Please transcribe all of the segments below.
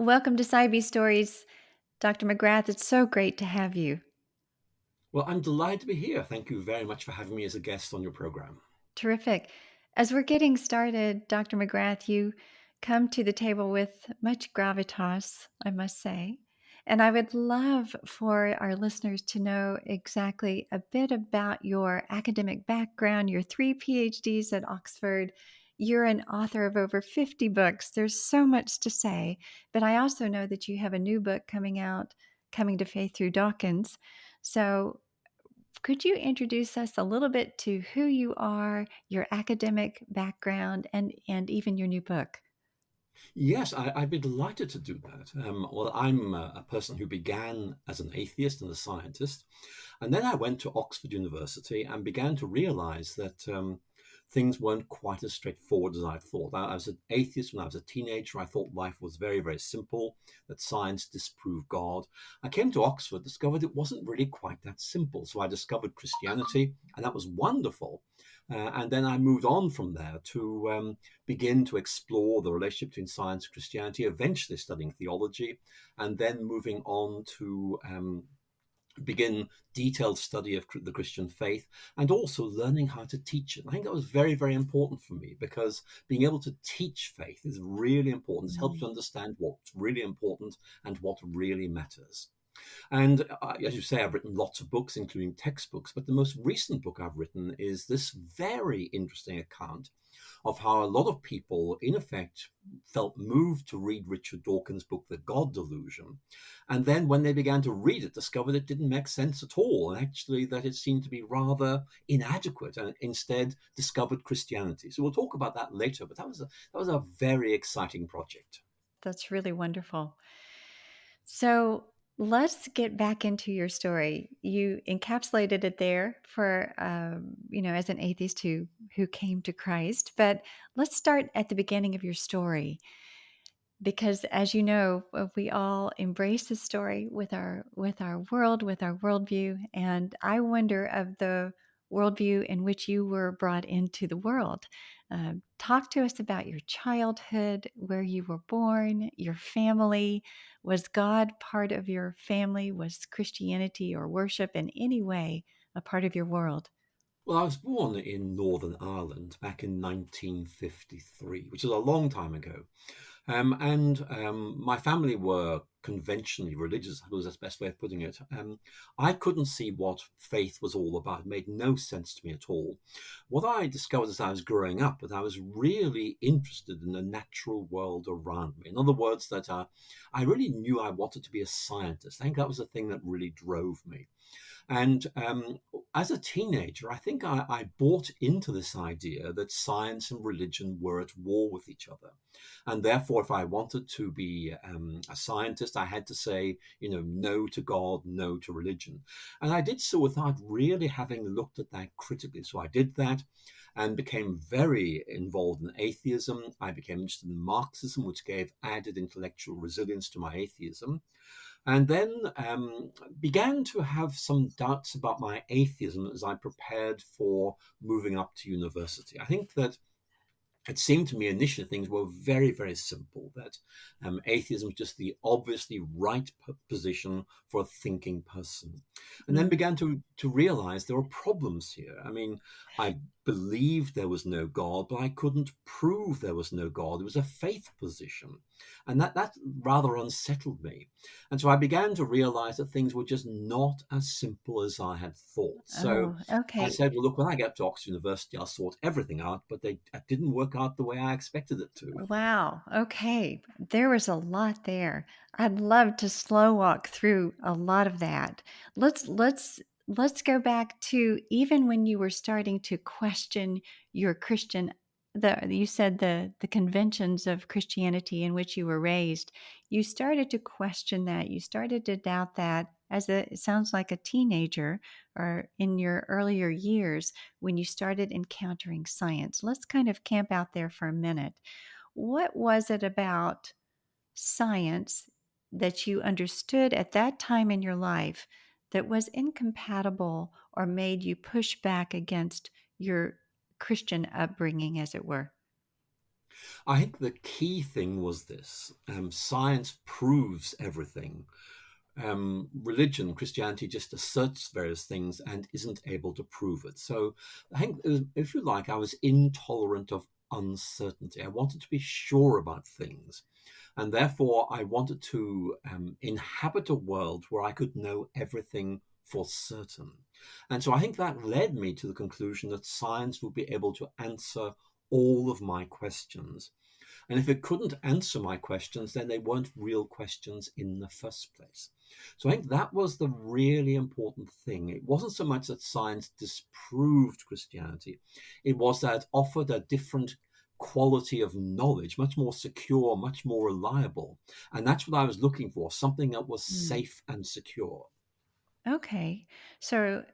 Welcome to Cybe Stories, Dr. McGrath. It's so great to have you. Well, I'm delighted to be here. Thank you very much for having me as a guest on your program. Terrific. As we're getting started, Dr. McGrath, you come to the table with much gravitas, I must say. And I would love for our listeners to know exactly a bit about your academic background, your three PhDs at Oxford. You're an author of over 50 books. There's so much to say, but I also know that you have a new book coming out, Coming to Faith Through Dawkins. So could you introduce us a little bit to who you are, your academic background, and even your new book? Yes, I'd be delighted to do that. Well, I'm a person who began as an atheist and a scientist, and then I went to Oxford University and began to realize that things weren't quite as straightforward as I thought. I was an atheist when I was a teenager. I thought life was very, very simple, that science disproved God. I came to Oxford, discovered it wasn't really quite that simple. So I discovered Christianity, and that was wonderful. And then I moved on from there to begin to explore the relationship between science and Christianity, eventually studying theology, and then moving on to begin detailed study of the Christian faith and also learning how to teach it. I think that was very, very important for me because being able to teach faith is really important. It helps Mm. to understand what's really important and what really matters. And as you say, I've written lots of books, including textbooks, but the most recent book I've written is this very interesting account of how a lot of people, in effect, felt moved to read Richard Dawkins' book, The God Delusion. And then when they began to read it, discovered it didn't make sense at all, and actually that it seemed to be rather inadequate, and instead discovered Christianity. So we'll talk about that later, but that was a very exciting project. That's really wonderful. So let's get back into your story. You encapsulated it there for, as an atheist who came to Christ. But let's start at the beginning of your story. Because as you know, we all embrace the story with our world, with our worldview, and I wonder of the worldview in which you were brought into the world. Talk to us about your childhood, where you were born, your family. Was God part of your family? Was Christianity or worship in any way a part of your world? Well, I was born in Northern Ireland back in 1953, which is a long time ago. And my family were conventionally religious, I suppose that's the best way of putting it. I couldn't see what faith was all about. It made no sense to me at all. What I discovered as I was growing up, that I was really interested in the natural world around me. In other words, that I really knew I wanted to be a scientist. I think that was the thing that really drove me. And as a teenager, I think I bought into this idea that science and religion were at war with each other. And therefore, if I wanted to be a scientist, I had to say, no to God, no to religion. And I did so without really having looked at that critically. So I did that and became very involved in atheism. I became interested in Marxism, which gave added intellectual resilience to my atheism, and then began to have some doubts about my atheism as I prepared for moving up to university. I think that it seemed to me initially things were very, very simple, that atheism was just the obviously right position for a thinking person. And then Mm. began to realize there were problems here. I mean, I believed there was no God, but I couldn't prove there was no God. It was a faith position. And that rather unsettled me. And so I began to realize that things were just not as simple as I had thought. So Oh, I okay. said, well, look, when I get to Oxford University, I'll sort everything out, but it didn't work out the way I expected it to. Wow. Okay. There was a lot there. I'd love to slow walk through a lot of that. Let's go back to even when you were starting to question your Christian the you said the conventions of Christianity in which you were raised. You started to question that. You started to doubt that as it sounds like a teenager or in your earlier years when you started encountering science. Let's kind of camp out there for a minute. What was it about science that you understood at that time in your life that was incompatible or made you push back against your Christian upbringing, as it were? I think the key thing was this: science proves everything. Religion, Christianity, just asserts various things and isn't able to prove it. So I think, if you like, I was intolerant of uncertainty. I wanted to be sure about things. And therefore, I wanted to inhabit a world where I could know everything for certain. And so I think that led me to the conclusion that science would be able to answer all of my questions. And if it couldn't answer my questions, then they weren't real questions in the first place. So I think that was the really important thing. It wasn't so much that science disproved Christianity, it was that it offered a different quality of knowledge, much more secure, much more reliable. And that's what I was looking for, something that was Mm. safe and secure. Okay. So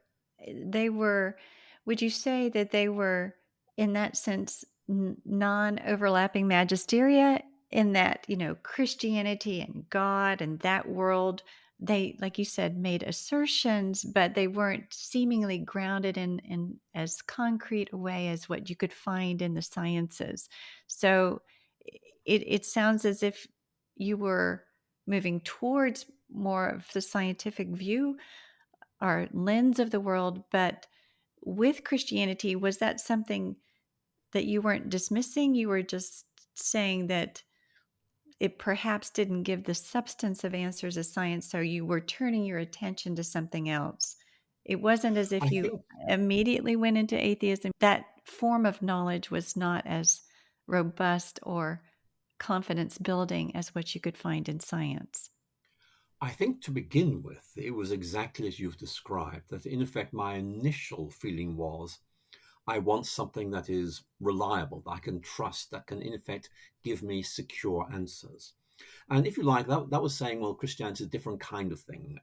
they were, would you say that they were, in that sense, non overlapping magisteria, in that, Christianity and God and that world, they, like you said, made assertions, but they weren't seemingly grounded in as concrete a way as what you could find in the sciences. So it sounds as if you were moving towards more of the scientific view our lens of the world, but with Christianity, was that something that you weren't dismissing? You were just saying that it perhaps didn't give the substance of answers as science, so you were turning your attention to something else. It wasn't as I if you think immediately went into atheism. That form of knowledge was not as robust or confidence building as what you could find in science. I think to begin with, it was exactly as you've described, that in effect my initial feeling was I want something that is reliable, that I can trust, that can, in effect, give me secure answers. And if you like, that was saying, well, Christianity is a different kind of thing.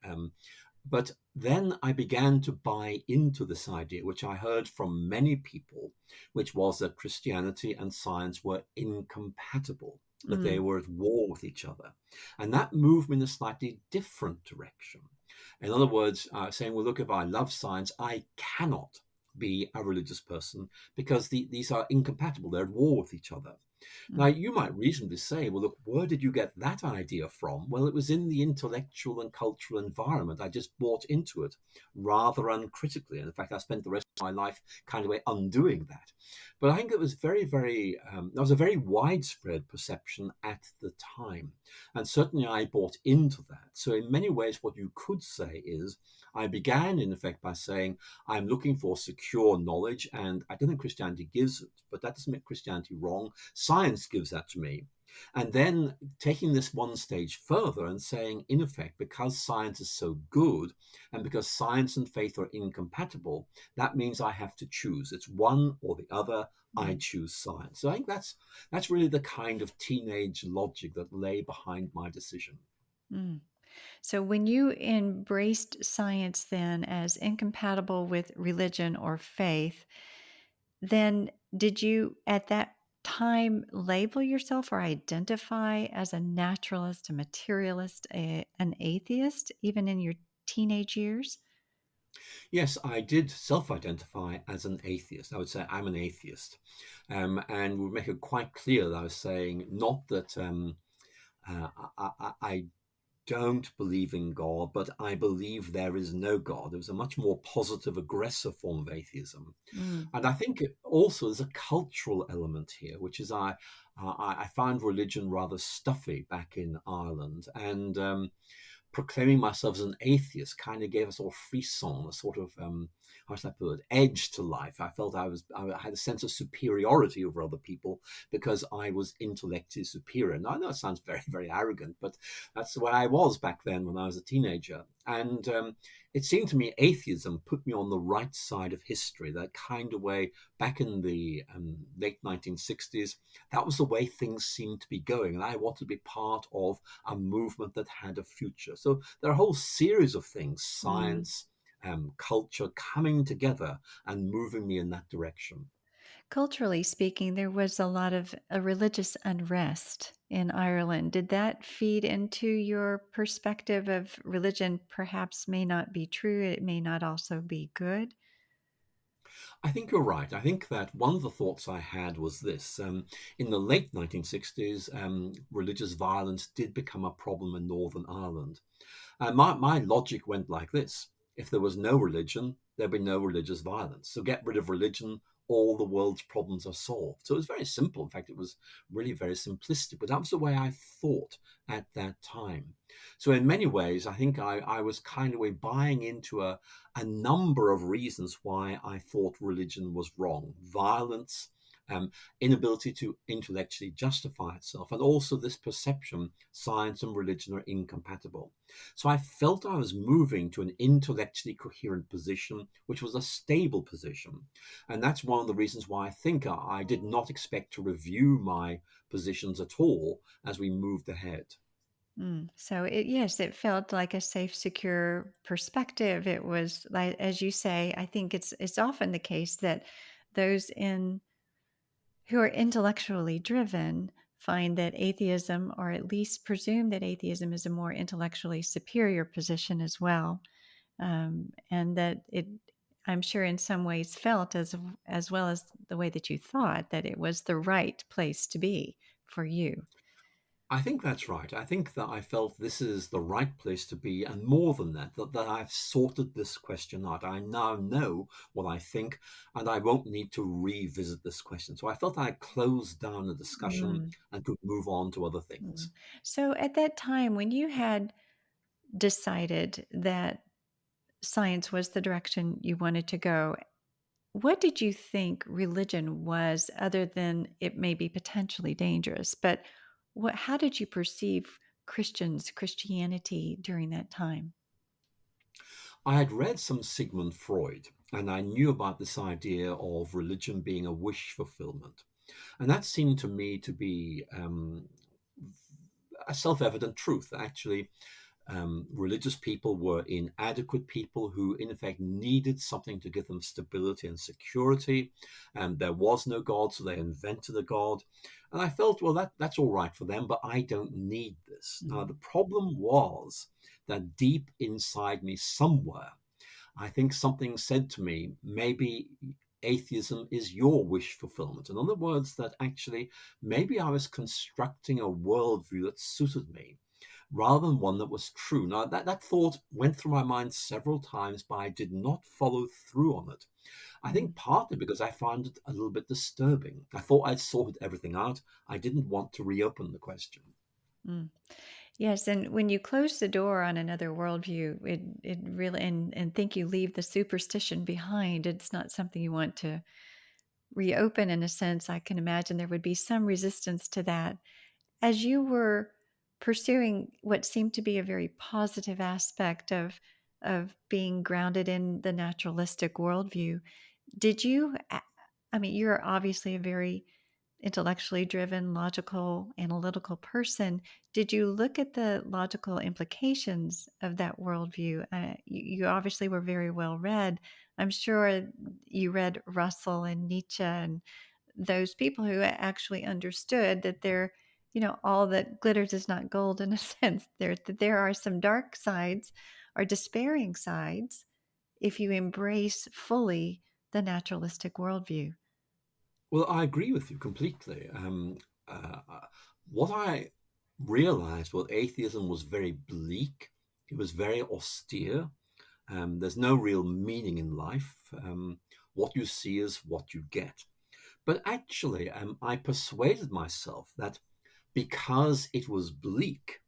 But then I began to buy into this idea, which I heard from many people, which was that Christianity and science were incompatible, that they Mm, were at war with each other. And that moved me in a slightly different direction. In other words, saying, well, look, if I love science, I cannot be a religious person because these are incompatible. They're at war with each other. Now, mm, you might reasonably say, well, look, where did you get that idea from? Well, it was in the intellectual and cultural environment. I just bought into it rather uncritically. And in fact, I spent the rest of my life kind of way undoing that. But I think it was there was a very widespread perception at the time. And certainly I bought into that. So, in many ways, what you could say is I began, in effect, by saying, I'm looking for secure knowledge, and I don't think Christianity gives it, but that doesn't make Christianity wrong. Science gives that to me. And then taking this one stage further and saying, in effect, because science is so good and because science and faith are incompatible, that means I have to choose. It's one or the other. I mm, choose science. So I think that's really the kind of teenage logic that lay behind my decision. mm. So, when you embraced science then as incompatible with religion or faith, then did you at that time label yourself or identify as a naturalist, a materialist, an atheist, even in your teenage years? Yes, I did self identify as an atheist. I would say I'm an atheist. And would make it quite clear that I was saying not that uh, I don't believe in God, but I believe there is no God. It was a much more positive, aggressive form of atheism. Mm, And I think also there's a cultural element here, which is I found religion rather stuffy back in Ireland. And proclaiming myself as an atheist kind of gave a sort of frisson, a sort of how should I put it, edge to life. I felt I had a sense of superiority over other people because I was intellectually superior. Now I know it sounds very very arrogant, but that's the way I was back then when I was a teenager. And it seemed to me atheism put me on the right side of history, that kind of way back in the late 1960s. That was the way things seemed to be going, and I wanted to be part of a movement that had a future. So there are a whole series of things, mm. science, culture coming together and moving me in that direction. Culturally speaking, there was a lot of religious unrest in Ireland. Did that feed into your perspective of religion perhaps may not be true? It may not also be good? I think you're right. I think that one of the thoughts I had was this. In the late 1960s, religious violence did become a problem in Northern Ireland. And my logic went like this: if there was no religion, there'd be no religious violence. So get rid of religion, all the world's problems are solved. So it was very simple. In fact, it was really very simplistic, but that was the way I thought at that time. So in many ways, I think I was kind of buying into a number of reasons why I thought religion was wrong. Violence, um, inability to intellectually justify itself, and also this perception science and religion are incompatible. So I felt I was moving to an intellectually coherent position, which was a stable position. And that's one of the reasons why I think I did not expect to review my positions at all as we moved ahead. So yes, it felt like a safe, secure perspective. It was like, as you say, I think it's often the case that those in who are intellectually driven find that atheism, or at least presume that atheism, is a more intellectually superior position as well, and that it, I'm sure, in some ways felt as well as the way that you thought that it was the right place to be for you. I think that's right. I think that I felt this is the right place to be, and more than that, that I've sorted this question out. I now know what I think, and I won't need to revisit this question. So I felt I closed down the discussion Mm, and could move on to other mm. things. So at that time, when you had decided that science was the direction you wanted to go, what did you think religion was, other than it may be potentially dangerous? But how did you perceive Christianity during that time? I had read some Sigmund Freud, and I knew about this idea of religion being a wish fulfillment. And that seemed to me to be a self evident truth. Actually, religious people were inadequate people who, in effect, needed something to give them stability and security. And there was no God, so they invented a God. And I felt, well, that's all right for them, but I don't need this. Now, Mm, the problem was that deep inside me, somewhere, I think something said to me, maybe atheism is your wish fulfillment. In other words, that actually maybe I was constructing a worldview that suited me rather than one that was true. Now, that thought went through my mind several times, but I did not follow through on it. I mm, think partly because I found it a little bit disturbing. I thought I'd sorted everything out. I didn't want to reopen the question. mm. Yes, and when you close the door on another worldview, it really, and think you leave the superstition behind. It's not something you want to reopen. In a sense, I can imagine there would be some resistance to that. As you were pursuing what seemed to be a very positive aspect of being grounded in the naturalistic worldview, did you? I mean, you're obviously a very intellectually driven, logical, analytical person. Did you look at the logical implications of that worldview? You obviously were very well read. I'm sure you read Russell and Nietzsche and those people who actually understood that all that glitters is not gold, in a sense. That there are some dark sides or despairing sides if you embrace fully the naturalistic worldview. Well, I agree with you completely. What I realized was atheism was very bleak. It was very austere. There's no real meaning in life. What you see is what you get. But actually, I persuaded myself that because it was bleak,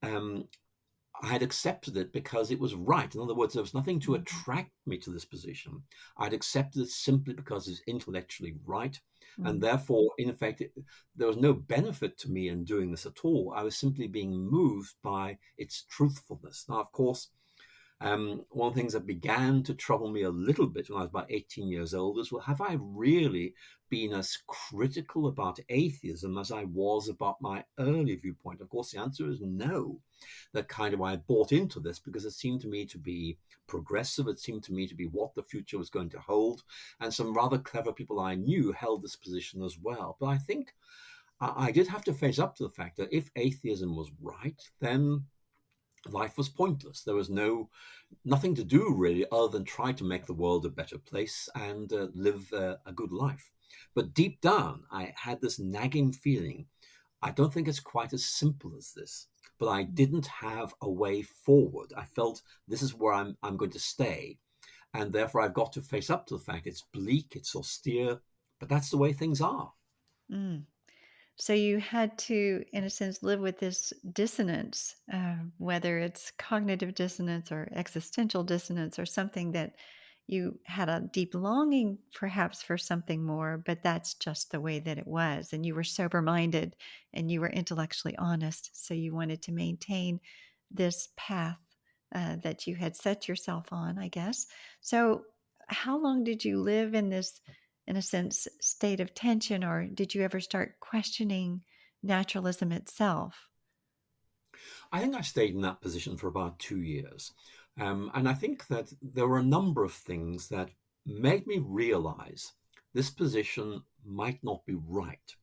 um, I had accepted it because it was right. In other words, there was nothing to Mhm, attract me to this position. I'd accepted it simply because it's intellectually right. And mm, therefore, in effect, there was no benefit to me in doing this at all. I was simply being moved by its truthfulness. Now, of course, one of the things that began to trouble me a little bit when I was about 18 years old is, well, have I really been as critical about atheism as I was about my early viewpoint? Of course, the answer is no. That kind of why I bought into this, because it seemed to me to be progressive. It seemed to me to be what the future was going to hold. And some rather clever people I knew held this position as well. But I think I did have to face up to the fact that if atheism was right, then life was pointless. There was nothing to do really other than try to make the world a better place and live a good life. But deep down, I had this nagging feeling. I don't think it's quite as simple as this, but I didn't have a way forward. I felt this is where I'm going to stay. And therefore, I've got to face up to the fact it's bleak, it's austere, but that's the way things are. Mm. So you had to, in a sense, live with this dissonance, whether it's cognitive dissonance or existential dissonance or something that you had a deep longing perhaps for something more, but that's just the way that it was. And you were sober minded and you were intellectually honest. So you wanted to maintain this path that you had set yourself on, I guess. So, how long did you live in this, in a sense, state of tension, or did you ever start questioning naturalism itself? I think I stayed in that position for about 2 years. And I think that there were a number of things that made me realize this position might not be right.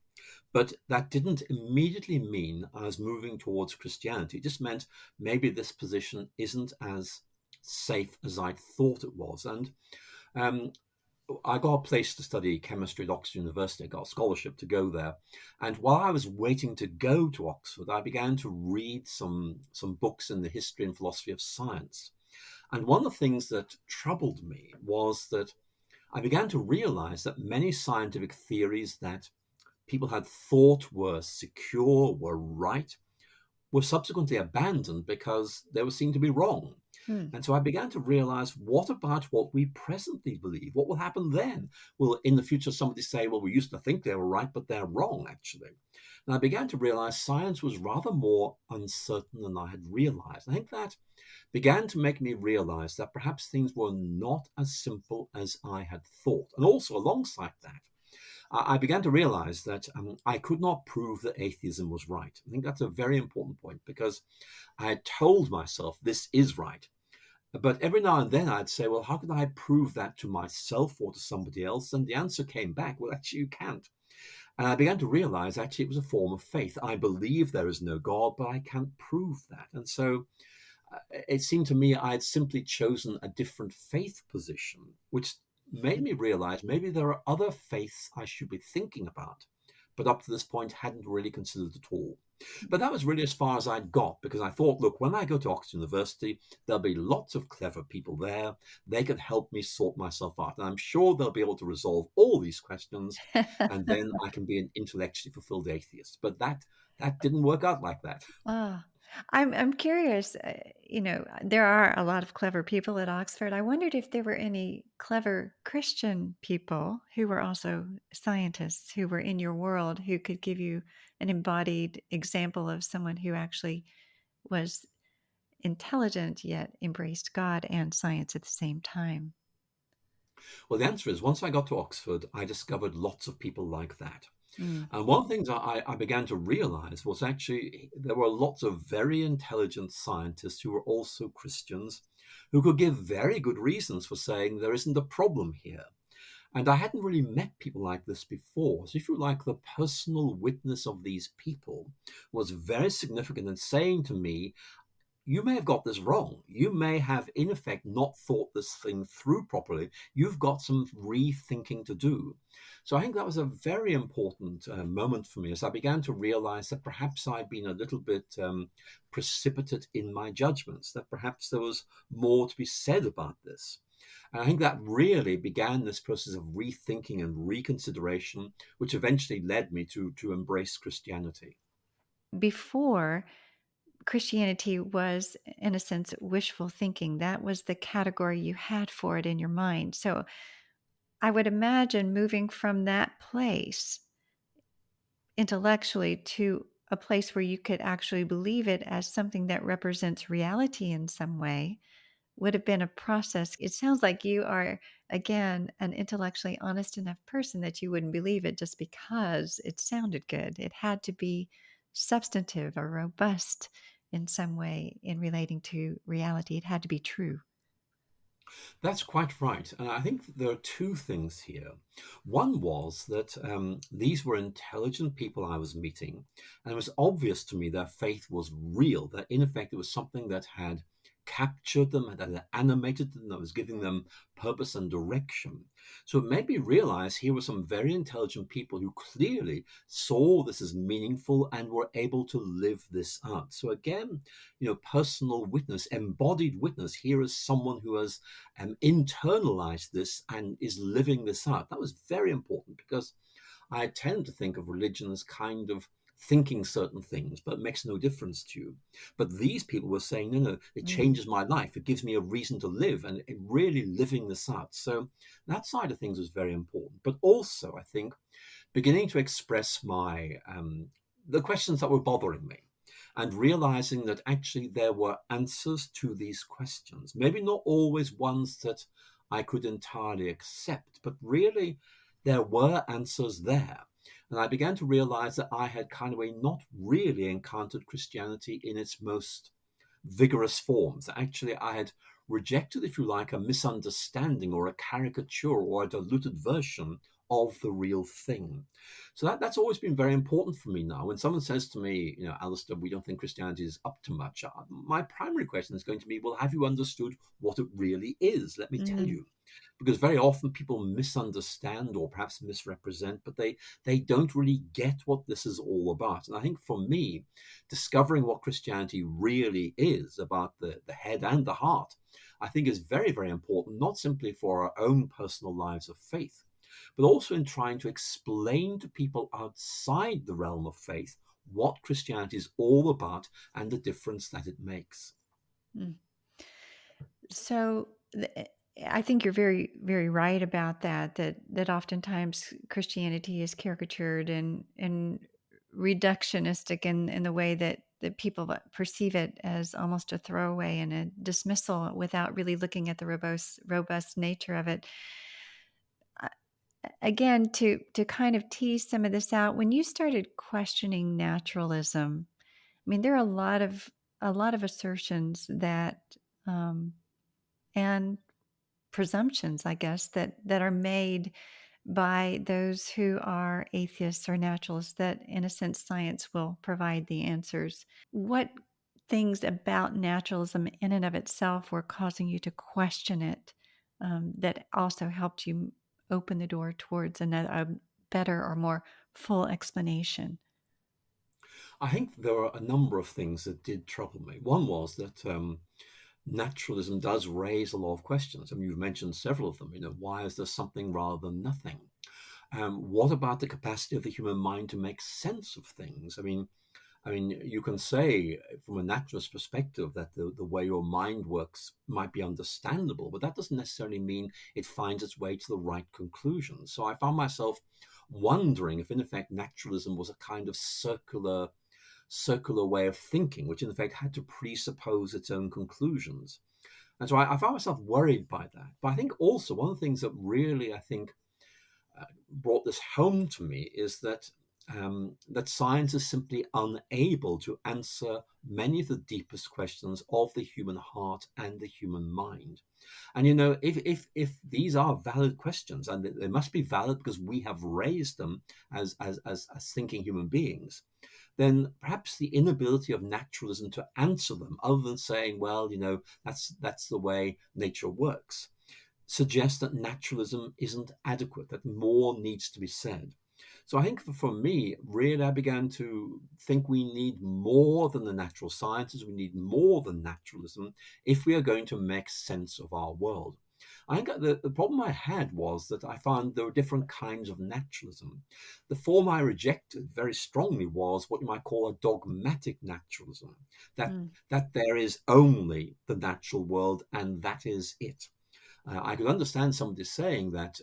But that didn't immediately mean I was moving towards Christianity. It just meant maybe this position isn't as safe as I thought it was. And um, I got a place to study chemistry at Oxford University. I got a scholarship to go there. And while I was waiting to go to Oxford, I began to read some books in the history and philosophy of science. And one of the things that troubled me was that I began to realize that many scientific theories that people had thought were secure, were right, were subsequently abandoned because they were seen to be wrong. Hmm. And so I began to realize, what about what we presently believe? What will happen then? Will in the future somebody say, well, we used to think they were right, but they're wrong, actually? And I began to realize science was rather more uncertain than I had realized. I think that began to make me realize that perhaps things were not as simple as I had thought. And also, alongside that, I began to realize that I could not prove that atheism was right. I think that's a very important point because I had told myself this is right. But every now and then I'd say, well, how can I prove that to myself or to somebody else? And the answer came back, well, actually, you can't. And I began to realize actually it was a form of faith. I believe there is no God, but I can't prove that. And so it seemed to me I had simply chosen a different faith position, which made me realize maybe there are other faiths I should be thinking about, but up to this point hadn't really considered at all. But that was really as far as I'd got because I thought, look, when I go to Oxford University, there'll be lots of clever people there. They can help me sort myself out. And I'm sure they'll be able to resolve all these questions. And then I can be an intellectually fulfilled atheist. But that didn't work out like that. Ah, I'm curious. There are a lot of clever people at Oxford. I wondered if there were any clever Christian people who were also scientists who were in your world who could give you an embodied example of someone who actually was intelligent yet embraced God and science at the same time. Well, the answer is once I got to Oxford, I discovered lots of people like that. Mm. And one of the things I began to realize was actually there were lots of very intelligent scientists who were also Christians who could give very good reasons for saying there isn't a problem here. And I hadn't really met people like this before. So, if you like, the personal witness of these people was very significant in saying to me, you may have got this wrong. You may have, in effect, not thought this thing through properly. You've got some rethinking to do. So I think that was a very important moment for me as I began to realize that perhaps I'd been a little bit precipitate in my judgments, that perhaps there was more to be said about this. And I think that really began this process of rethinking and reconsideration, which eventually led me to embrace Christianity. Before, Christianity was, in a sense, wishful thinking. That was the category you had for it in your mind. So I would imagine moving from that place intellectually to a place where you could actually believe it as something that represents reality in some way would have been a process. It sounds like you are, again, an intellectually honest enough person that you wouldn't believe it just because it sounded good. It had to be substantive or robust in some way in relating to reality. It had to be true. That's quite right. And I think there are two things here. One was that these were intelligent people I was meeting, and it was obvious to me their faith was real, that in effect it was something that had captured them, that had animated them, that was giving them purpose and direction. So it made me realize here were some very intelligent people who clearly saw this as meaningful and were able to live this out. So again, personal witness, embodied witness, here is someone who has internalized this and is living this out. That was very important because I tend to think of religion as kind of thinking certain things, but it makes no difference to you. But these people were saying, no, no, it Mm, changes my life. It gives me a reason to live and it really living this out. So that side of things was very important. But also, I think, beginning to express my the questions that were bothering me and realizing that actually there were answers to these questions, maybe not always ones that I could entirely accept, but really there were answers there. And I began to realize that I had kind of not really encountered Christianity in its most vigorous forms. Actually, I had rejected, if you like, a misunderstanding or a caricature or a diluted version of the real thing. So that's always been very important for me now. When someone says to me, Alistair, we don't think Christianity is up to much, my primary question is going to be, well, have you understood what it really is? Let me tell mm, you. Because very often people misunderstand or perhaps misrepresent, but they don't really get what this is all about. And I think for me, discovering what Christianity really is about the head and the heart, I think is very, very important, not simply for our own personal lives of faith, but also in trying to explain to people outside the realm of faith what Christianity is all about and the difference that it makes. mm. So I think you're very, very right about that. That oftentimes Christianity is caricatured and reductionistic in the way that people perceive it as almost a throwaway and a dismissal without really looking at the robust nature of it. Uh, Again, to kind of tease some of this out, when you started questioning naturalism, I mean, there are a lot of assertions that um, and presumptions, I guess, that are made by those who are atheists or naturalists that, in a sense, science will provide the answers. What things about naturalism in and of itself were causing you to question it that also helped you open the door towards a better or more full explanation? I think there are a number of things that did trouble me. One was that naturalism does raise a lot of questions. I mean, you've mentioned several of them. Why is there something rather than nothing? What about the capacity of the human mind to make sense of things? I mean, you can say from a naturalist perspective that the way your mind works might be understandable, but that doesn't necessarily mean it finds its way to the right conclusion. So I found myself wondering if, in effect, naturalism was a kind of circular way of thinking, which in effect had to presuppose its own conclusions. And so I found myself worried by that. But I think also one of the things that really, I think, brought this home to me is that science is simply unable to answer many of the deepest questions of the human heart and the human mind. And if these are valid questions, and they must be valid because we have raised them as thinking human beings, then perhaps the inability of naturalism to answer them, other than saying, well, that's the way nature works, suggests that naturalism isn't adequate, that more needs to be said. So I think for me, really, I began to think we need more than the natural sciences, we need more than naturalism if we are going to make sense of our world. I think the problem I had was that I found there were different kinds of naturalism. The form I rejected very strongly was what you might call a dogmatic naturalism, that, Mm, that there is only the natural world and that is it. I could understand somebody saying that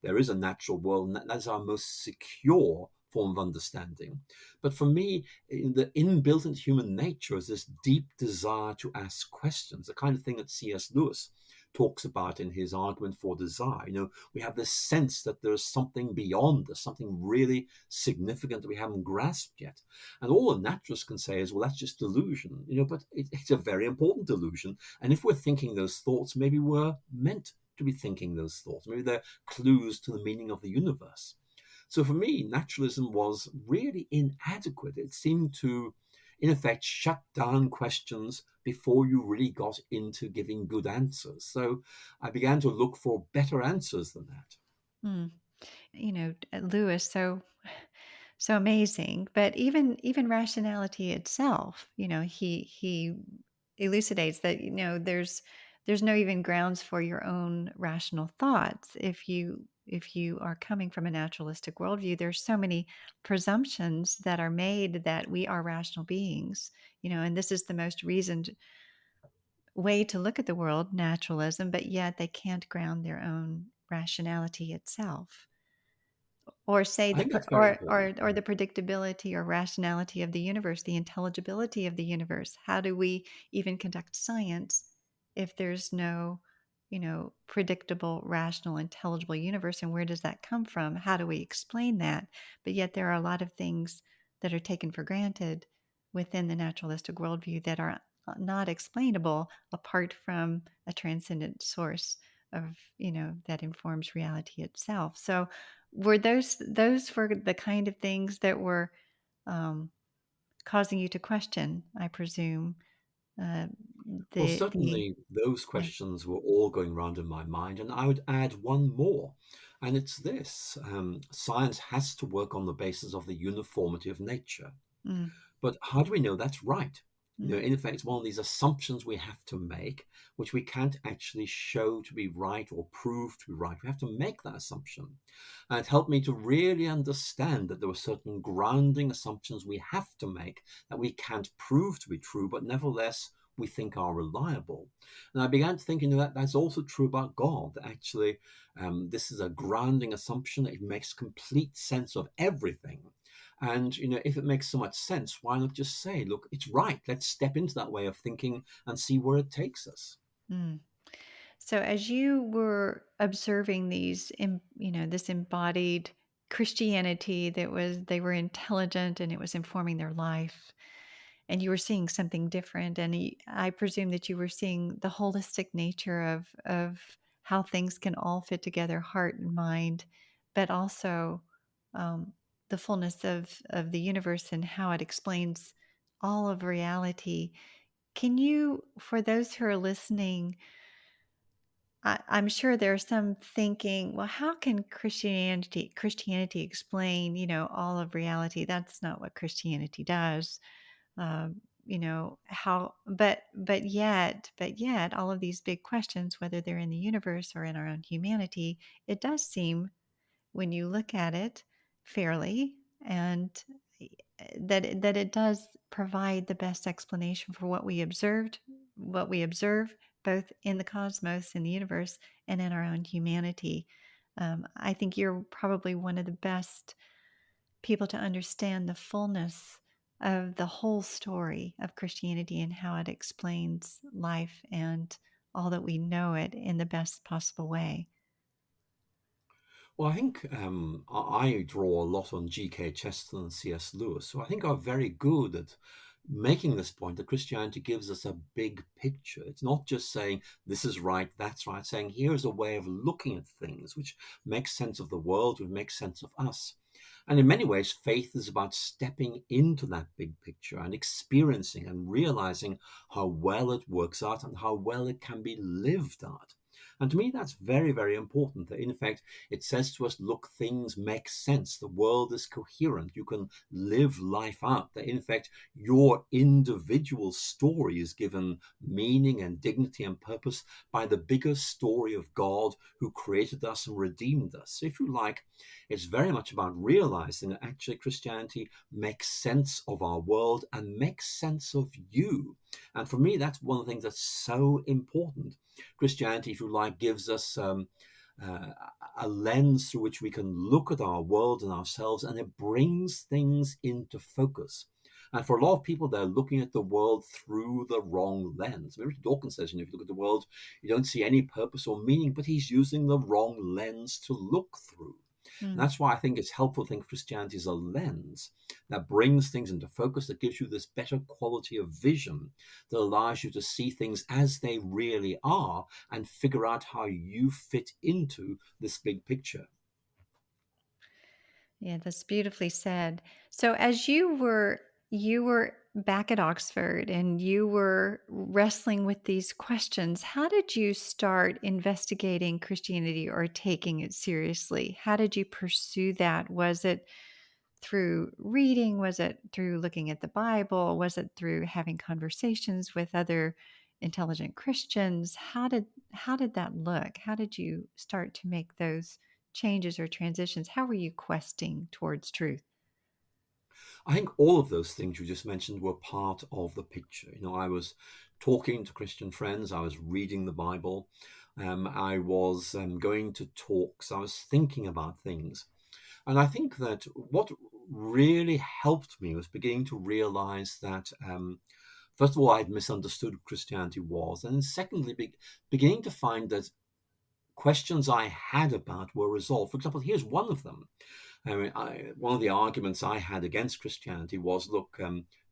there is a natural world, and that's our most secure form of understanding. But for me, the inbuilt into human nature is this deep desire to ask questions, the kind of thing that C.S. Lewis talks about in his argument for desire. We have this sense that there's something beyond us, something really significant that we haven't grasped yet. And all a naturalist can say is, well, that's just delusion, but it's a very important delusion. And if we're thinking those thoughts, maybe we're meant to be thinking those thoughts. Maybe they're clues to the meaning of the universe. So for me, naturalism was really inadequate. It seemed to, in effect, shut down questions before you really got into giving good answers. So I began to look for better answers than that. Mm. Lewis, so amazing. But even rationality itself, he elucidates that there's no even grounds for your own rational thoughts if you are coming from a naturalistic worldview. There's so many presumptions that are made that we are rational beings, and this is the most reasoned way to look at the world, naturalism, but yet they can't ground their own rationality itself. Or say I the think per that's very important. or the predictability or rationality of the universe, the intelligibility of the universe. How do we even conduct science if there's no, predictable, rational, intelligible universe? And where does that come from? How do we explain that? But yet there are a lot of things that are taken for granted within the naturalistic worldview that are not explainable apart from a transcendent source of, that informs reality itself. So were those were the kind of things that were um, causing you to question, I presume, uh, Well, the certainly those yeah. questions were all going round in my mind, and I would add one more, and it's this: science has to work on the basis of the uniformity of nature. Mm, But how do we know that's right? mm, In effect, it's one of these assumptions we have to make, which we can't actually show to be right or prove to be right. We have to make that assumption. And it helped me to really understand that there were certain grounding assumptions we have to make that we can't prove to be true, but nevertheless we think are reliable. And I began to think, that's also true about God. Actually, this is a grounding assumption. It makes complete sense of everything. And, if it makes so much sense, why not just say, look, it's right. Let's step into that way of thinking and see where it takes us. mm. So as you were observing this embodied Christianity they were intelligent and it was informing their life, and you were seeing something different, and I presume that you were seeing the holistic nature of how things can all fit together, heart and mind, but also um, the fullness of the universe and how it explains all of reality. Can you, for those who are listening, I'm sure there's some thinking, well, how can Christianity explain, all of reality? That's not what Christianity does. How, but yet, all of these big questions, whether they're in the universe or in our own humanity, it does seem, when you look at it fairly, and that it does provide the best explanation for what we observe, both in the cosmos, in the universe, and in our own humanity. I think you're probably one of the best people to understand the fullness of the whole story of Christianity and how it explains life and all that we know it in the best possible way. Well, I think I draw a lot on G.K. Chesterton and C.S. Lewis, who I think are very good at making this point that Christianity gives us a big picture. It's not just saying this is right, that's right, saying here's a way of looking at things which makes sense of the world, which makes sense of us. And in many ways, faith is about stepping into that big picture and experiencing and realizing how well it works out and how well it can be lived out. And to me, that's very, very important. That in effect, it says to us, look, things make sense. The world is coherent. You can live life out. That in effect, your individual story is given meaning and dignity and purpose by the bigger story of God who created us and redeemed us. So if you like, it's very much about realizing that actually Christianity makes sense of our world and makes sense of you. And for me, that's one of the things that's so important. Christianity, if you like, gives us uh, a lens through which we can look at our world and ourselves, and it brings things into focus. And for a lot of people, they're looking at the world through the wrong lens. I mean, Richard Dawkins says, if you look at the world, you don't see any purpose or meaning, but he's using the wrong lens to look through. And Mm. that's why I think it's helpful to think Christianity is a lens that brings things into focus, that gives you this better quality of vision, that allows you to see things as they really are and figure out how you fit into this big picture. Yeah, that's beautifully said. So as you were back at Oxford and you were wrestling with these questions, how did you start investigating Christianity or taking it seriously? How did you pursue that? Was it through reading? Was it through looking at the Bible? Was it through having conversations with other intelligent Christians? How did that look? How did you start to make those changes or transitions? How were you questing towards truth? I think all of those things you just mentioned were part of the picture. I was talking to Christian friends, I was reading the Bible, I was going to talks, I was thinking about things. And I think that what really helped me was beginning to realize that, first of all, I'd misunderstood what Christianity was. And then secondly, beginning to find that questions I had about were resolved. For example, here's one of them. I mean, one of the arguments I had against Christianity was, look,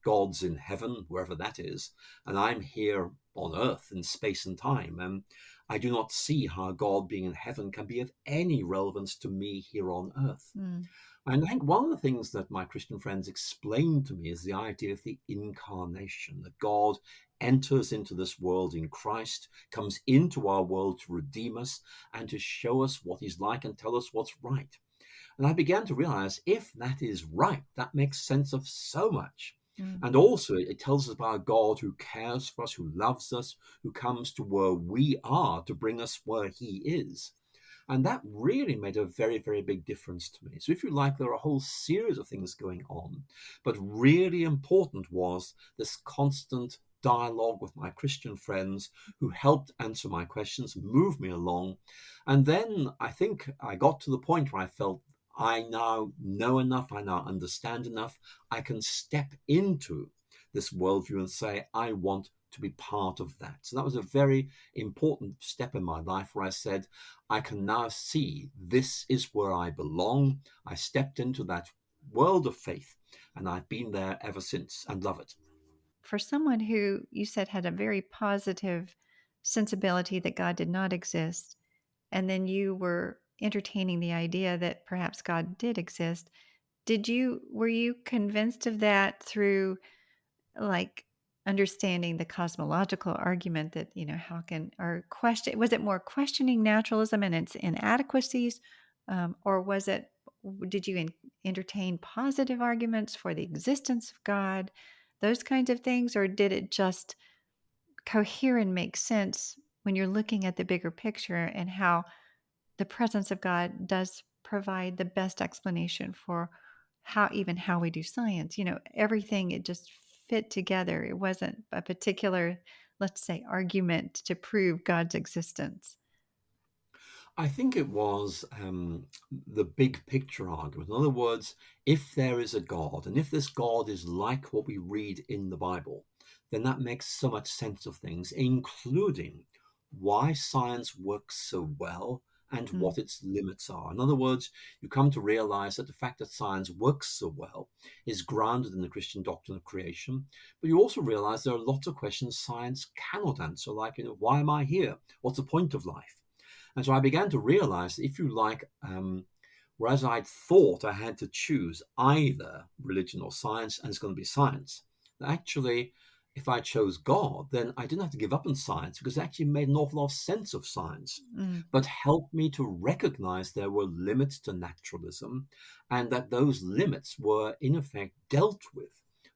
God's in heaven, wherever that is, and I'm here on earth in space and time. And I do not see how God being in heaven can be of any relevance to me here on earth. Mm, And I think one of the things that my Christian friends explained to me is the idea of the incarnation, that God enters into this world in Christ, comes into our world to redeem us and to show us what he's like and tell us what's right. And I began to realize if that is right, that makes sense of so much. mm. And also, it tells us about a God who cares for us, who loves us, who comes to where we are to bring us where he is. And that really made a very, very big difference to me. So, if you like, there are a whole series of things going on. But really important was this constant dialogue with my Christian friends who helped answer my questions, move me along. And then I think I got to the point where I felt I now know enough, I now understand enough, I can step into this worldview and say, I want to be part of that. So that was a very important step in my life where I said, I can now see this is where I belong. I stepped into that world of faith and I've been there ever since and love it. For someone who you said had a very positive sensibility that God did not exist, and then you were entertaining the idea that perhaps God did exist, were you convinced of that through like understanding the cosmological argument that, how can or question was it more questioning naturalism and its inadequacies, or did you entertain positive arguments for the existence of God, those kinds of things, or did it just cohere and make sense when you're looking at the bigger picture and how the presence of God does provide the best explanation for how we do science. Everything, it just fit together. It wasn't a particular, let's say, argument to prove God's existence. I think it was the big picture argument. In other words, if there is a God, and if this God is like what we read in the Bible, then that makes so much sense of things, including why science works so well and Mm, what its limits are. In other words, you come to realize that the fact that science works so well is grounded in the Christian doctrine of creation. But you also realize there are lots of questions science cannot answer, like, why am I here? What's the point of life? And so I began to realize, if you like, whereas I'd thought I had to choose either religion or science, and it's going to be science, actually, if I chose God, then I didn't have to give up on science because it actually made an awful lot of sense of science, mm, but helped me to recognize there were limits to naturalism and that those limits were, in effect, dealt with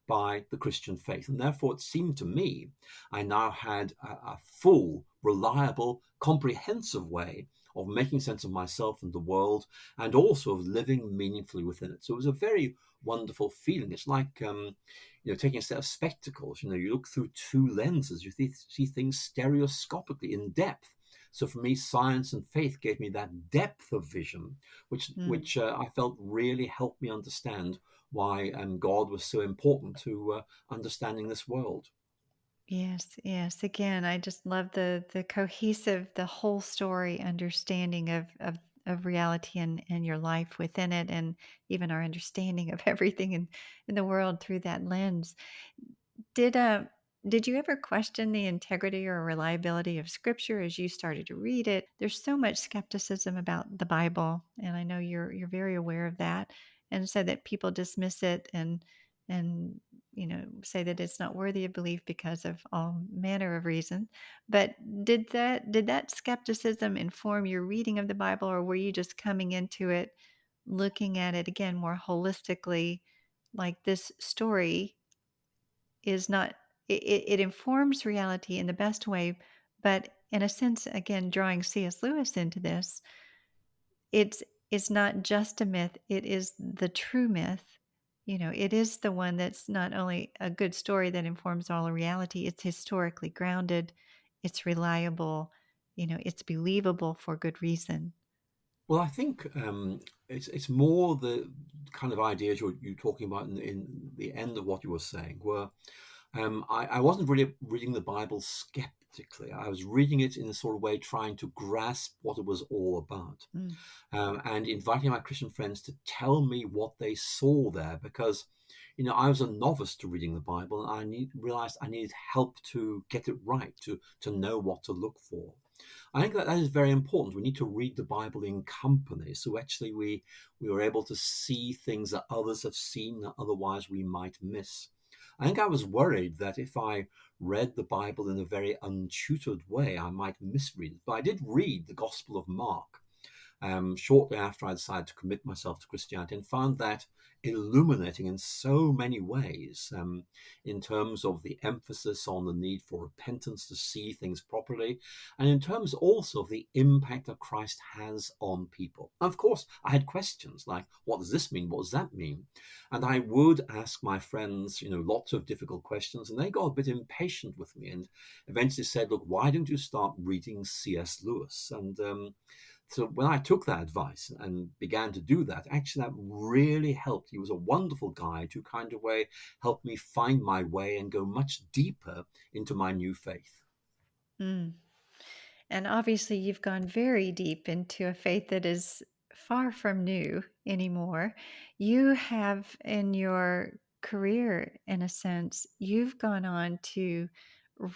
by the Christian faith. And therefore, it seemed to me I now had a full, reliable, comprehensive way of making sense of myself and the world, and also of living meaningfully within it. So it was a very wonderful feeling. It's like taking a set of spectacles. You look through two lenses. You see things stereoscopically in depth. So for me, science and faith gave me that depth of vision, which mm. which I felt really helped me understand why God was so important to understanding this world. Yes, yes. Again, I just love the cohesive, the whole story understanding of reality and your life within it, and even our understanding of everything in the world through that lens. Did did you ever question the integrity or reliability of scripture as you started to read it? There's so much skepticism about the Bible, and I know you're very aware of that, and so that people dismiss it and say that it's not worthy of belief because of all manner of reasons. But did that skepticism inform your reading of the Bible, or were you just coming into it looking at it again more holistically, like this story is not it informs reality in the best way, but in a sense, again, drawing C.S. Lewis into this, it's it's not just a myth, it is the true myth. It is the one that's not only a good story that informs all of reality, it's historically grounded, it's reliable, it's believable for good reason. Well, I think it's more the kind of ideas you're talking about in the end of what you were saying, where I wasn't really reading the Bible skeptically. I was reading it in a sort of way, trying to grasp what it was all about, Mm, and inviting my Christian friends to tell me what they saw there, because I was a novice to reading the Bible, and realized I needed help to get it right, to know what to look for. I think that is very important. We need to read the Bible in company, so actually we were able to see things that others have seen that otherwise we might miss. I think I was worried that if I read the Bible in a very untutored way, I might misread it. But I did read the Gospel of Mark shortly after I decided to commit myself to Christianity, and found that illuminating in so many ways, in terms of the emphasis on the need for repentance to see things properly, and in terms also of the impact that Christ has on people. Of course, I had questions like, what does this mean? What does that mean? And I would ask my friends, lots of difficult questions, and they got a bit impatient with me and eventually said, look, why don't you start reading C.S. Lewis? And so when I took that advice and began to do that, actually that really helped. He was a wonderful guide who kind of way helped me find my way and go much deeper into my new faith. mm. And obviously, you've gone very deep into a faith that is far from new anymore. You have, in your career, in a sense, you've gone on to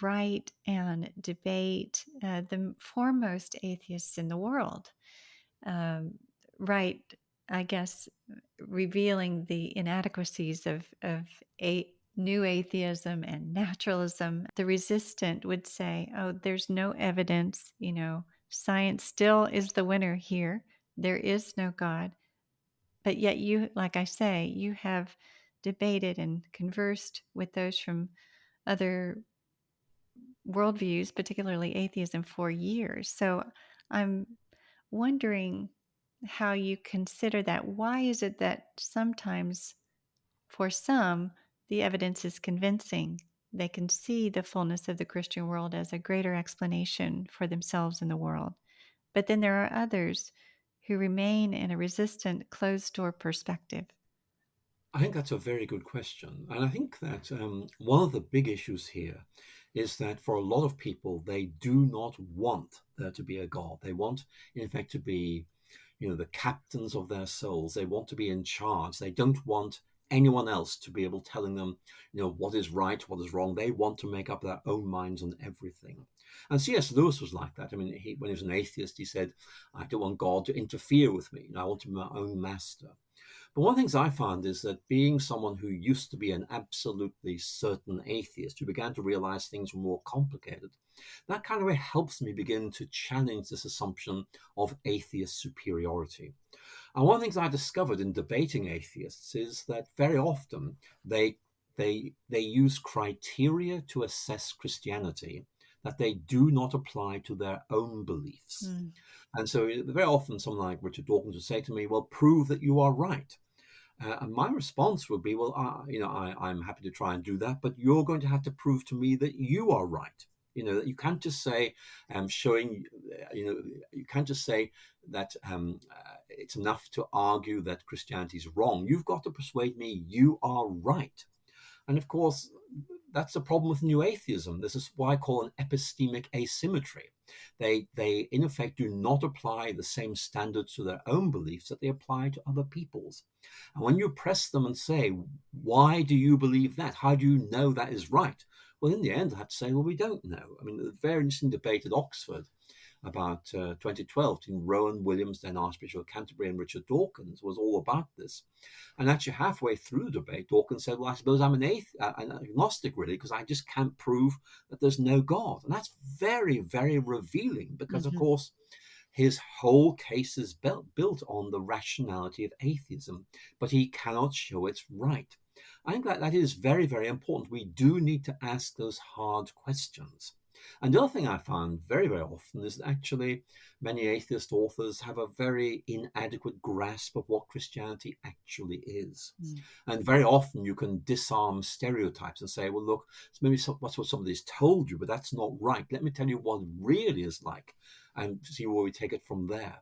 write and debate the foremost atheists in the world. Um, right, I guess, revealing the inadequacies of new atheism and naturalism. The resistant would say, oh, there's no evidence, science still is the winner here. There is no God. But yet, you, like I say, you have debated and conversed with those from other worldviews, particularly atheism, for years. So I'm wondering how you consider that. Why is it that sometimes, for some, the evidence is convincing? They can see the fullness of the Christian world as a greater explanation for themselves in the world. But then there are others who remain in a resistant, closed door perspective. I think that's a very good question. And I think that one of the big issues here is that for a lot of people, they do not want there to be a God. They want, in fact, to be, the captains of their souls. They want to be in charge. They don't want anyone else to be able telling them, what is right, what is wrong. They want to make up their own minds on everything. And C.S. Lewis was like that. I mean, when he was an atheist, he said, I don't want God to interfere with me. I want to be my own master. But one of the things I found is that being someone who used to be an absolutely certain atheist, who began to realize things were more complicated, that kind of way helps me begin to challenge this assumption of atheist superiority. And one of the things I discovered in debating atheists is that very often they they use criteria to assess Christianity that they do not apply to their own beliefs. Mm. And so very often someone like Richard Dawkins would say to me, well, prove that you are right. And my response would be, well, I'm happy to try and do that, but you're going to have to prove to me that you are right. You can't just say, showing, you can't just say that it's enough to argue that Christianity is wrong. You've got to persuade me you are right. And of course, that's the problem with new atheism. This is what I call an epistemic asymmetry. They in effect do not apply the same standards to their own beliefs that they apply to other people's. And when you press them and say, why do you believe that? How do you know that is right? Well, in the end, I have to say, well, we don't know. I mean, a very interesting debate at Oxford about 2012 between Rowan Williams, then Archbishop of Canterbury, and Richard Dawkins was all about this. And actually, halfway through the debate, Dawkins said, well, I suppose I'm an agnostic, really, because I just can't prove that there's no God. And that's very, very revealing because, of Hmm. course, his whole case is built on the rationality of atheism, but he cannot show it's right. I think that is very, very important. We do need to ask those hard questions. And the other thing I found very, very often is that actually many atheist authors have a very inadequate grasp of what Christianity actually is. And very often you can disarm stereotypes and say, well, look, maybe that's what somebody's told you, but that's not right. Let me tell you what it really is like and see where we take it from there.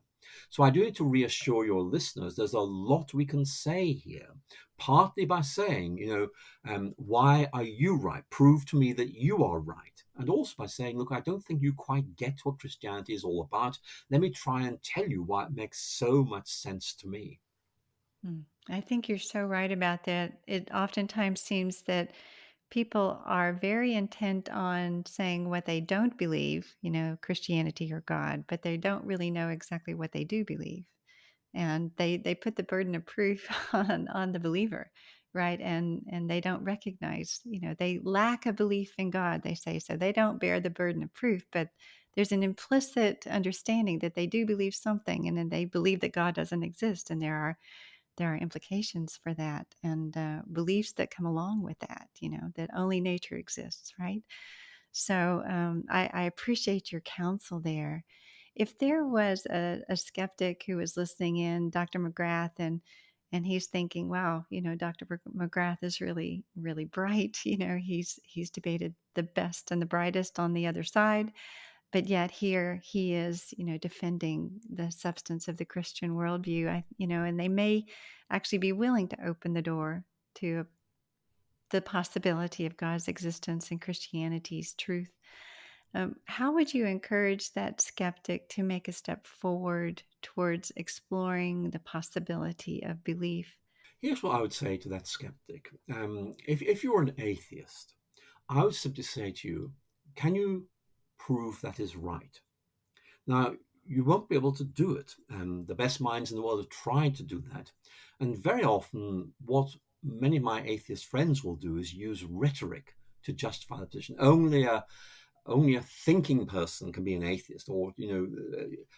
So I do need to reassure your listeners there's a lot we can say here, partly by saying, why are you right? Prove to me that you are right. And also by saying, look, I don't think you quite get what Christianity is all about. Let me try and tell you why it makes so much sense to me. I think you're so right about that. It oftentimes seems that people are very intent on saying what they don't believe, Christianity or God, but they don't really know exactly what they do believe. And they put the burden of proof on the believer, right? And they don't recognize, they lack a belief in God, they say, so they don't bear the burden of proof. But there's an implicit understanding that they do believe something, and then they believe that God doesn't exist, and there are implications for that, and beliefs that come along with that, that only nature exists, right? So I appreciate your counsel there. If there was a skeptic who was listening in, Dr. McGrath, and he's thinking, wow, Dr. McGrath is really, really bright. He's debated the best and the brightest on the other side, but yet here he is, defending the substance of the Christian worldview. And they may actually be willing to open the door to the possibility of God's existence and Christianity's truth. How would you encourage that skeptic to make a step forward towards exploring the possibility of belief? Here's what I would say to that skeptic. If you're an atheist, I would simply say to you, can you prove that is right? Now, you won't be able to do it. The best minds in the world have tried to do that. And very often, what many of my atheist friends will do is use rhetoric to justify the position. Only a thinking person can be an atheist, or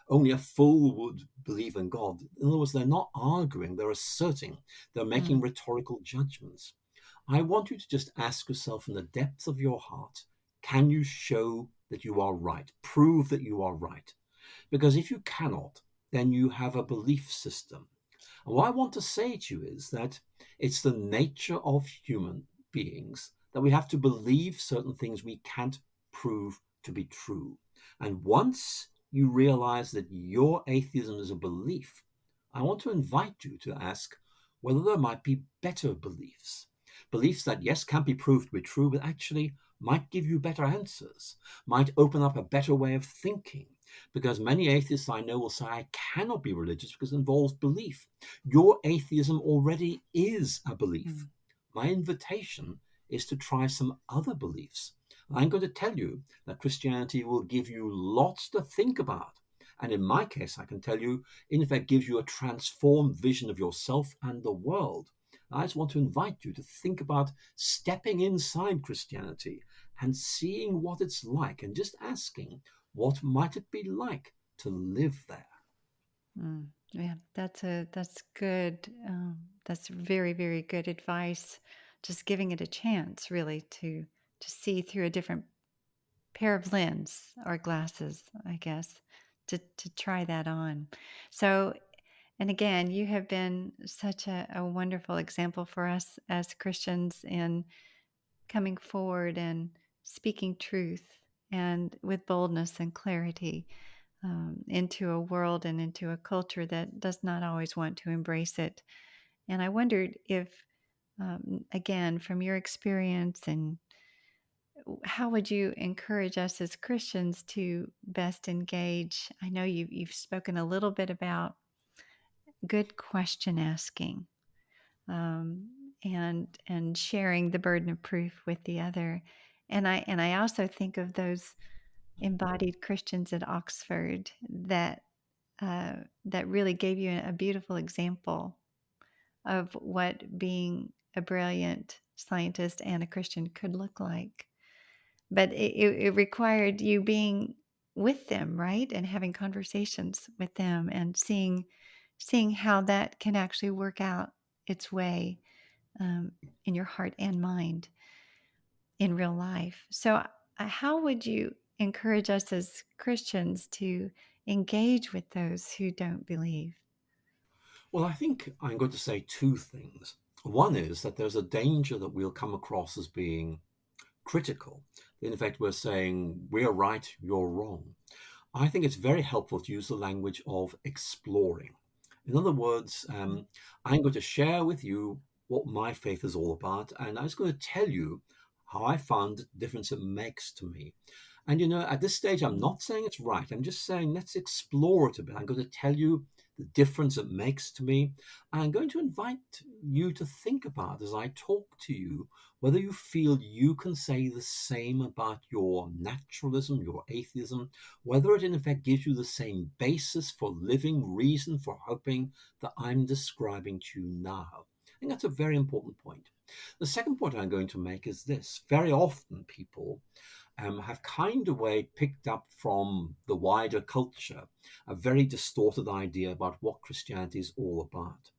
only a fool would believe in God. In other words, they're not arguing, they're asserting, they're making Mm, rhetorical judgments. I want you to just ask yourself in the depths of your heart, can you show that you are right? Prove that you are right. Because if you cannot, then you have a belief system. And what I want to say to you is that it's the nature of human beings that we have to believe certain things we can't prove to be true. And once you realize that your atheism is a belief, I want to invite you to ask whether there might be better beliefs. Beliefs that, yes, can't be proved to be true, but actually might give you better answers, might open up a better way of thinking. Because many atheists I know will say, I cannot be religious because it involves belief. Your atheism already is a belief. mm, My invitation is to try some other beliefs. I'm going to tell you that Christianity will give you lots to think about. And in my case, I can tell you, in effect, gives you a transformed vision of yourself and the world. I just want to invite you to think about stepping inside Christianity and seeing what it's like and just asking, what might it be like to live there? Yeah, that's good. That's very, very good advice. Just giving it a chance, really, to see through a different pair of lens or glasses, I guess, to try that on. So, and again, you have been such a wonderful example for us as Christians in coming forward and speaking truth and with boldness and clarity into a world and into a culture that does not always want to embrace it. And I wondered if, again, from your experience, and how would you encourage us as Christians to best engage? I know you've spoken a little bit about good question asking, and sharing the burden of proof with the other. And I also think of those embodied Christians at Oxford that really gave you a beautiful example of what being a brilliant scientist and a Christian could look like. But it required you being with them, right? And having conversations with them and seeing how that can actually work out its way in your heart and mind in real life. So, how would you encourage us as Christians to engage with those who don't believe? Well, I think I'm going to say two things. One is that there's a danger that we'll come across as being critical. In fact, we're saying we're right, you're wrong. I think it's very helpful to use the language of exploring. In other words, I'm going to share with you what my faith is all about, and I'm just going to tell you how I found the difference it makes to me. And at this stage, I'm Mm, not saying it's right. I'm just saying let's explore it a bit. I'm going to tell you the difference it makes to me. I'm going to invite you to think about as I talk to you whether you feel you can say the same about your naturalism, your atheism, whether it in effect gives you the same basis for living, reason for hoping that I'm describing to you now. I think that's a very important point. The second point I'm going to make is this. Very often people have kind of way picked up from the wider culture a very distorted idea about what Christianity is all about.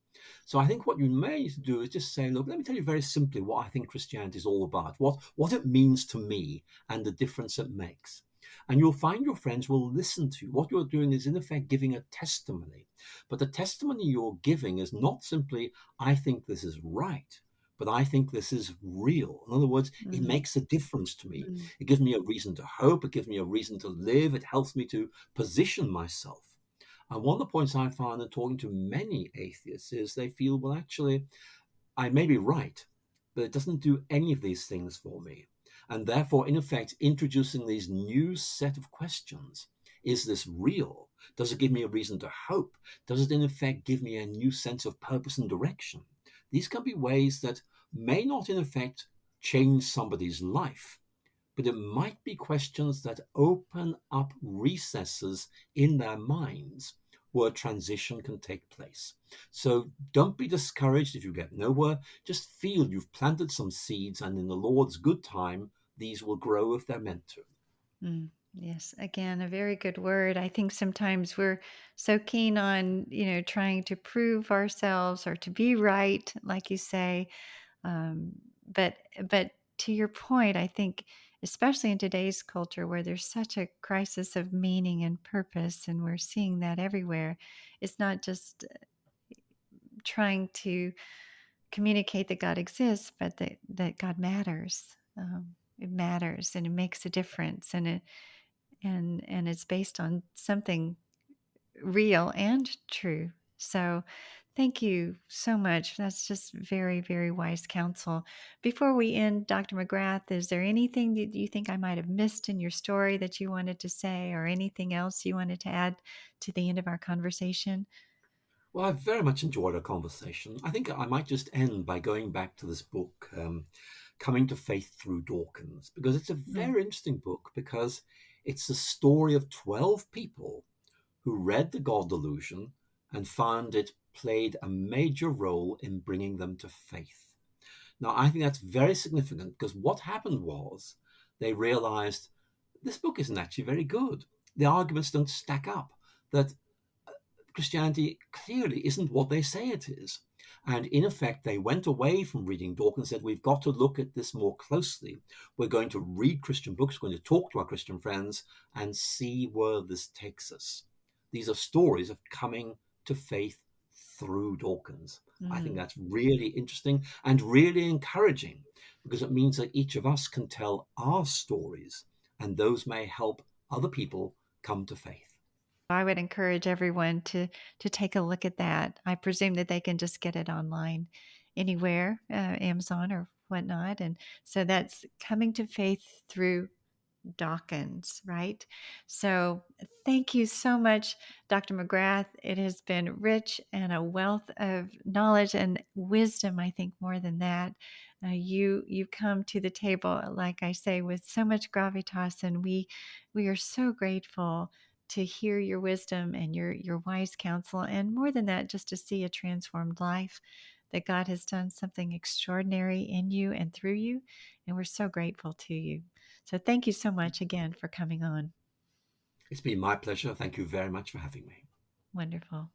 So I think what you may do is just say, look, let me tell you very simply what I think Christianity is all about, what it means to me and the difference it makes. And you'll find your friends will listen to you. What you're doing is, in effect, giving a testimony. But the testimony you're giving is not simply, I think this is right, but I think this is real. In other words, it mm, makes a difference to me. mm, It gives me a reason to hope. It gives me a reason to live. It helps me to position myself. And one of the points I found in talking to many atheists is they feel, well, actually, I may be right, but it doesn't do any of these things for me. And therefore, in effect, introducing these new set of questions. Is this real? Does it give me a reason to hope? Does it, in effect, give me a new sense of purpose and direction? These can be ways that may not, in effect, change somebody's life, but it might be questions that open up recesses in their minds where transition can take place. So don't be discouraged if you get nowhere. Just feel you've planted some seeds, and in the Lord's good time, these will grow if they're meant to. mm. Yes, again, a very good word. I think sometimes we're so keen on, trying to prove ourselves or to be right, like you say. Um, but to your point, I think, especially in today's culture where there's such a crisis of meaning and purpose, and we're seeing that everywhere, it's not just trying to communicate that God exists, but that God matters. It matters and it makes a difference, and it's based on something real and true. So, thank you so much. That's just very, very wise counsel. Before we end, Dr. McGrath, is there anything that you think I might have missed in your story that you wanted to say, or anything else you wanted to add to the end of our conversation? Well, I've very much enjoyed our conversation. I think I might just end by going back to this book, Coming to Faith Through Dawkins, because it's a Mm, very interesting book because it's the story of 12 people who read The God Delusion and found it played a major role in bringing them to faith. Now, I think that's very significant because what happened was they realized this book isn't actually very good. The arguments don't stack up, that Christianity clearly isn't what they say it is. And in effect, they went away from reading Dawkins and said, we've got to look at this more closely. We're going to read Christian books, we're going to talk to our Christian friends and see where this takes us. These are stories of coming to faith through Dawkins. I think mm, that's really interesting and really encouraging because it means that each of us can tell our stories and those may help other people come to faith. I would encourage everyone to take a look at that. I presume that they can just get it online anywhere, Amazon or whatnot. And so that's coming to faith through Dawkins, right? So thank you so much, Dr. McGrath. It has been rich and a wealth of knowledge and wisdom, I think more than that. You come to the table, like I say, with so much gravitas, and we are so grateful to hear your wisdom and your wise counsel, and more than that, just to see a transformed life, that God has done something extraordinary in you and through you, and we're so grateful to you. So thank you so much again for coming on. It's been my pleasure. Thank you very much for having me. Wonderful.